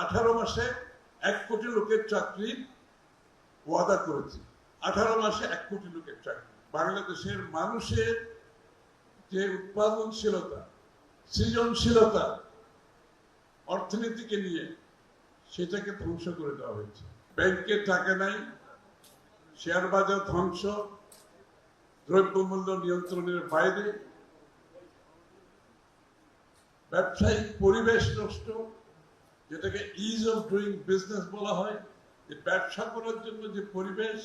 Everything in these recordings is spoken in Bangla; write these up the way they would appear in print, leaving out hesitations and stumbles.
18 মাসে 1 কোটি লোকের চাকরির ওয়াদা করেছি। 18 মাসে 1 কোটি লোকের চাকরি। বাংলাদেশের মানুষের যে উৎপাদনশীলতা, সৃজনশীলতা, অর্থনীতিকে নিয়ে সেটাকে ধ্বংস করে দেওয়া হয়েছে। ব্যাংকে টাকা নাই, শেয়ার বাজার ধ্বংস, দ্রব্যমূল্য নিয়ন্ত্রণের বাইরে, ব্যবসায়িক পরিবেশ নষ্ট, যেটাকে ইজ অফ ডুইং বিজনেস বলা হয়। যে ব্যবসা করার জন্য যে পরিবেশ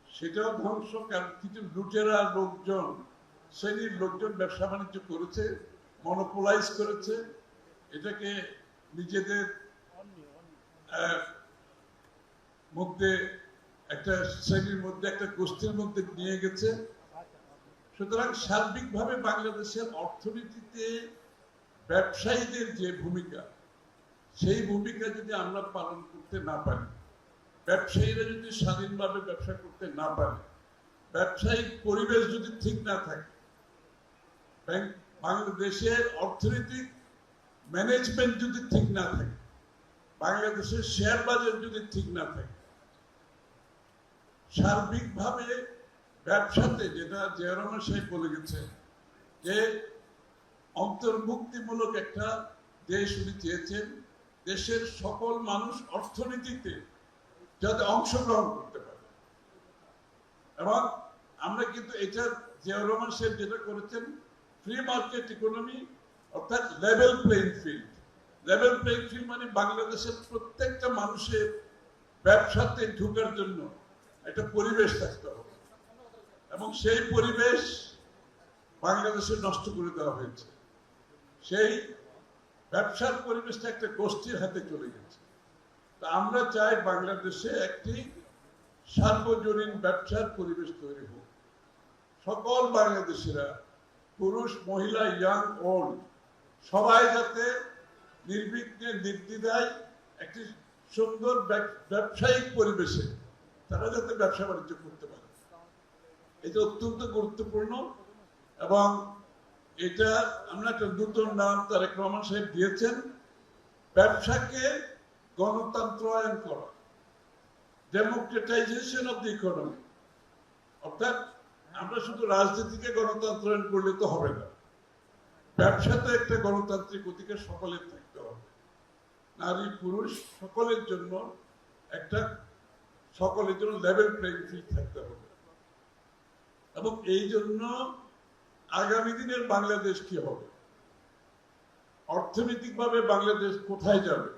সেটাও ধ্বংস। কারণ কিছু লুটেরা লোকজন, শ্রেণীর লোকজন ব্যবসা বাণিজ্য করেছে, মনোপোলাইজ করেছে, এটাকে নিজেদের মধ্যে একটা শ্রেণীর মধ্যে, একটা গোষ্ঠীর মধ্যে নিয়ে গেছে। সুতরাং সার্বিকভাবে বাংলাদেশের অর্থনীতিতে ব্যবসায়ীদের যে ভূমিকা, সেই ভূমিকা যদি আমরা পালন করতে না পারি, ব্যবসায়ীরা যদি স্বাধীনভাবে ব্যবসা করতে না পারে, ব্যবসায়িক পরিবেশ যদি ঠিক না থাকে, বাংলাদেশের অর্থনৈতিক ম্যানেজমেন্ট যদি ঠিক না থাকে, বাংলাদেশের শেয়ার বাজার যদি ঠিক না থাকে, সার্বিকভাবে ব্যবসাতে, যেটা জিয়া রহমান সাহেব বলে গেছে যে অন্তর্ভুক্তিমূলক একটা দেশ উনি চেয়েছেন, দেশের সকল মানুষ অর্থনীতিতে যাতে অংশগ্রহণ করতে পারে। এবং আমরা কিন্তু এটা জিয়া রহমান সাহেব যেটা করেছেন, ফ্রি মার্কেট ইকোনমি, অর্থাৎ level playing field. Level playing field মানে বাংলাদেশের প্রত্যেকটা মানুষের ব্যবসাতে ঢোকার জন্য একটা পরিবেশ থাকতে হবে, এবং সেই পরিবেশ বাংলাদেশে নষ্ট করে দেওয়া হয়েছে। সেই ব্যবসার পরিবেশটা একটা গোষ্ঠীর হাতে চলে গেছে। তা আমরা চাই বাংলাদেশে একটি সার্বজনীন ব্যবসার পরিবেশ তৈরি হোক। সকল বাংলাদেশিরা, পুরুষ, মহিলা, ইয়াং, ওল্ড, সবাই যাতে নির্বিঘ্নে, নির্দ্বিধায় একটি সুন্দর ব্যবসায়িক পরিবেশে তারা যাতে ব্যবসা বাণিজ্য করতে পারে, এটা অত্যন্ত গুরুত্বপূর্ণ। এবং এটা আমরা একটা নতুন নাম তারেক রহমান সাহেব দিয়েছেন, ব্যবসাকে গণতন্ত্রায়ন করা, ডেমোক্রেটাইজেশন অফ দি ইকোনমি। অর্থাৎ আমরা শুধু রাজনীতিকে গণতন্ত্রায়ন করলে তো হবে না, ব্যবসাতে একটা গণতান্ত্রিক অধিকার সকলের থাকতে হবে। নারী পুরুষ সকলের জন্য একটা, সকলের জন্য লেভেল প্লেইং ফিল্ড থাকতে হবে। এবং এই জন্য আগামী দিনের বাংলাদেশ কি হবে, অর্থনৈতিকভাবে বাংলাদেশ কোথায় যাবে,